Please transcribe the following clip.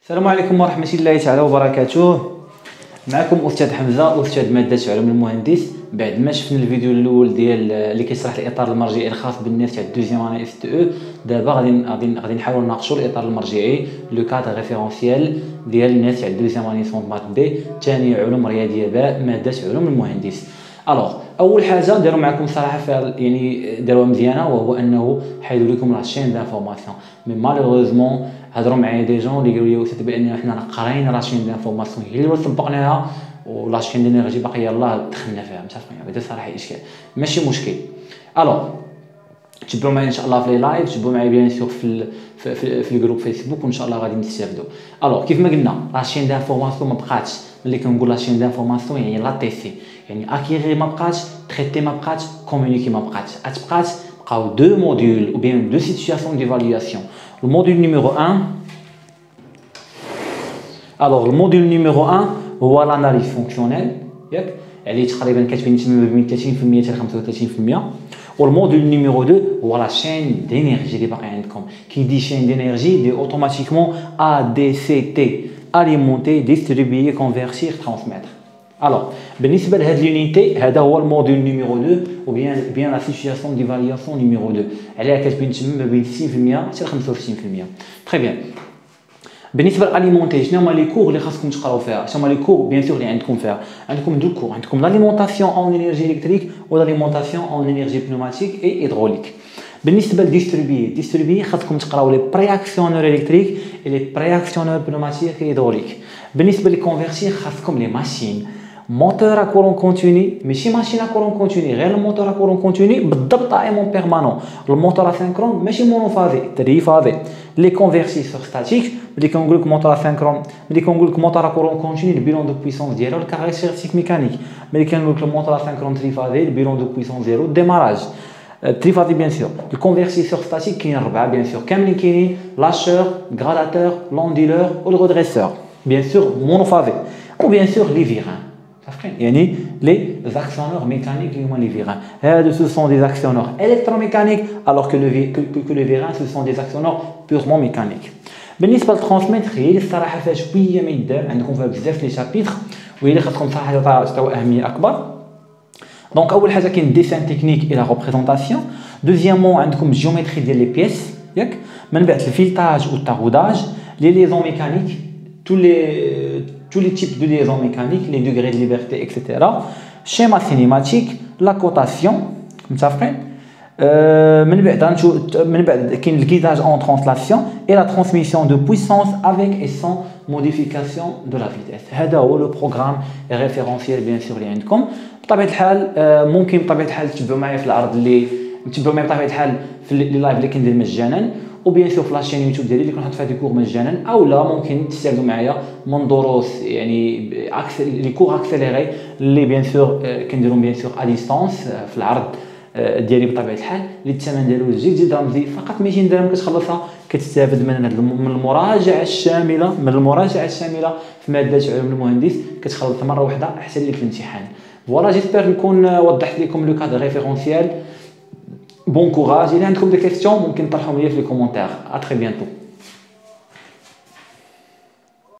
السلام عليكم ورحمة الله تعالى وبركاته. معكم أستاذ حمزة، أستاذ مادة علوم المهندس. بعد ما شفنا الفيديو الأول ديال اللي كيشرح الإطار المرجعي الخاص بالناس تاع دوزيام اني اس تي او، دابا غادي نحاولوا نناقشوا الإطار المرجعي لو كادر ريفيرونسيال ديال الناس تاع دوزيام اني سونط مات بي ثاني علوم رياضية باء مادة علوم المهندس. الوغ اول حاجه داروا معكم صراحه يعني داروها مزيانه، وهو انه حيدوا لكم لا شين دانفورماسيون. مي مالوغوزمون هضروا معايا دي جون اللي قالوا لي استاذ بان حنا قراينا لا شين دانفورماسيون هي اللي طبقناها، ولا شين دينيرجي باقي يلاه دخلنا فيها. متفقين؟ هذا صراحه اشكال ماشي مشكل. الوغ تبعوا معايا ان شاء الله في لي لايف، تبعوا معايا بيان سور في الجروب فيسبوك، وان شاء الله غادي نستافدوا. الوغ كيف ما قلنا لا شين دانفورماسيون ما بقاتش. ملي كنقول لا شين دانفورماسيون يعني لا تي سي، يعني اكيغي ما بقاتش، تريتي ما بقاتش، كومونيكي ما بقاتش. بقاو دو موديول ou bien deux situations d'évaluation. Le module numéro 1. Alors le module numéro 1 هو l'analyse fonctionnelle، ياك عليه تقريبا كتبين تما بين 30% حتى 35%. والموديل نيميرو 2 هو لا شين دينيرجي اللي باقي عندكم. كي دي شين دينيرجي دي اوتوماتيكمون ا دي سي تي، اليمونتي ديستريبيي كونفيرتير ترانسميتر. الوغ بالنسبه لهاد لونيتي هذا هو الموديل نيميرو 2 و بيان لا سيتوياسيون ديفالياسيون نيميرو 2 عليها كتبين تما ما بين 60% حتى 65%. تري بيان. بالنسبه للاليمونتي شنو هما لي كور اللي خاصكم تقراو فيها؟ شنو هما لي كور بيان سور اللي عندكم فيها؟ عندكم دو كور، عندكم لاليمونطاسيون اون انرجي الكتريك و لاليمونطاسيون اون انرجي بنوماتيك اي هيدروليك. بالنسبه للديستريبيي خاصكم تقراو لي برياكسيونور الكتريك اي لي برياكسيونور بنوماتيك اي هيدروليك. بالنسبه للكونفيرتير خاصكم لي ماشين موتور ا كورون كونتيني، ماشي ماشين ا كورون كونتيني، غير الموتور ا كورون كونتيني بالضبط ايمون بيرمانون. الموتور اسينكرون ماشي مونوفازي، تريفازي. لي كونفيرتيسور ستاتيك ملي كنقول لك موتور اسينكرون، ملي كنقول لك موتور ا كورون كونتيني البيلون دو بويسونس ديالو الكاركتيرستيك ميكانيك. ملي كنقول لك الموتور اسينكرون تريفازي البيلون دو بويسونس ديالو ديماراج تريفازي. بيان سور الكونفيرتيسور ستاتيك كاين 4 بيان سور كاملين كاينين، لاشور غراداتور لونديلور و الغودريسور. بيان سور مونوفازي و بيان سور لي فيغان. يعني les actionneurs mécaniques اللي هما لي فيغان. هادو ce sont des actionneurs électromécaniques alors que les vérins ce sont des actionneurs purement mécaniques. بالنسبه للترانسميتر هي اللي الصراحه فيها شويه ما يدار، عندكم فيها بزاف لي شابيتر وهي اللي خاصكم صراحه تعطيو اهميه اكبر. دونك اول حاجه كاين ديسان تكنيك اي لا ريبريزونطاسيون. دوزيامون عندكم الجيومتري ديال لي بيس، ياك من بعد الفيلتاج والتاغوداج، لي ليزون ميكانيك، tous les types de liaisons mécaniques, les degrés de liberté, etc. Schéma cinématique, la cotation, متفقين؟ من بعد كاين le guidage en translation et la transmission de puissance avec et sans modification de la vitesse. هذا هو لو بروغرام ريفيرونسيال بيان سور اللي عندكم. بطبيعه الحال ممكن بطبيعه الحال تتبعوا معايا في العرض اللي تتبعوا معايا بطبيعه الحال في لي لايف اللي كندير مجانا، وبيان سور في لاشين يوتيوب ديالي اللي كنحط فيها دي كور مجانا، او لا ممكن تستافدوا معايا من دروس يعني لي كور اكسيليري اللي بيان سور كنديرهم بيان سور ا ديستانس في العرض ديالي بطبيعه الحال، اللي الثمن ديالو جديد رمزي فقط 200 درهم كتخلصها، كتستافد من المراجعه الشامله، في ماده علوم المهندس، كتخلص مره واحده احسن لك الامتحان. فوالا جيسبر نكون وضحت لكم لو كادر ريفيرونسيال. بون كوراج. الا عندكم دي كيستيون ممكن تطرحهم لي في لي كومونتير. ا تري بيانتو.